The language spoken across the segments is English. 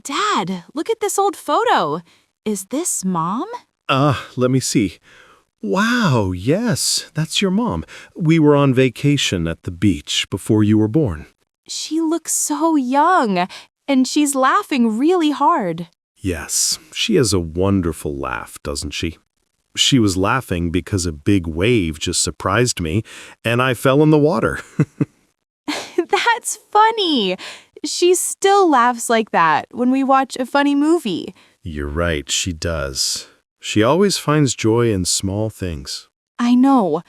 Dad, look at this old photo. Is this Mom? Let me see. Wow, yes, that's your mom. We were on vacation at the beach before you were born. She looks so young, and she's laughing really hard. Yes, she has a wonderful laugh, doesn't she? She was laughing because a big wave just surprised me, and I fell in the water. That's funny. She still laughs like that when we watch a funny movie. You're right, she does. She always finds joy in small things. I know.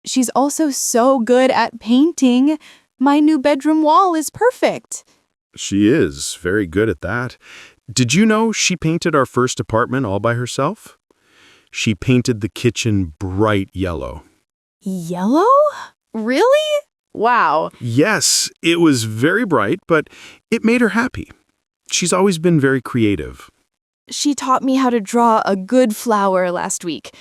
She's also so good at painting. My new bedroom wall is perfect. She is very good at that. Did you know she painted our first apartment all by herself? She painted the kitchen bright yellow. Yellow? Really? Wow. Yes, it was very bright, but it made her happy. She's always been very creative. She taught me how to draw a good flower last week.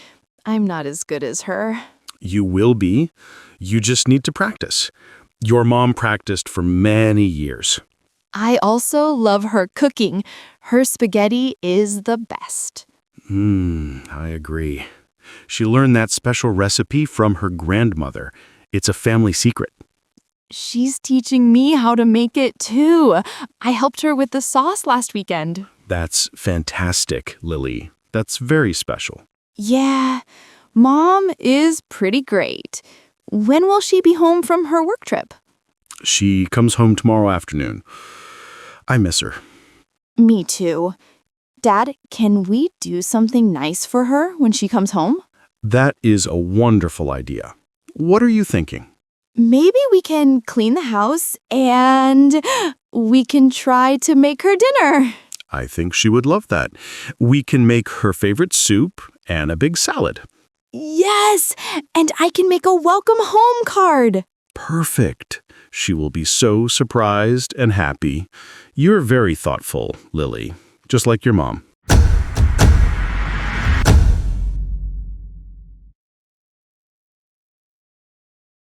I'm not as good as her. You will be. You just need to practice. Your mom practiced for many years. I also love her cooking. Her spaghetti is the best. I agree. She learned that special recipe from her grandmother. It's a family secret. She's teaching me how to make it too. I helped her with the sauce last weekend. That's fantastic, Lily. That's very special. Yeah, Mom is pretty great. When will she be home from her work trip? She comes home tomorrow afternoon. I miss her. Me too. Dad, can we do something nice for her when she comes home? That is a wonderful idea. What are you thinking? Maybe we can clean the house and we can try to make her dinner. I think she would love that. We can make her favorite soup and a big salad. Yes, and I can make a welcome home card. Perfect. She will be so surprised and happy. You're very thoughtful, Lily, just like your mom.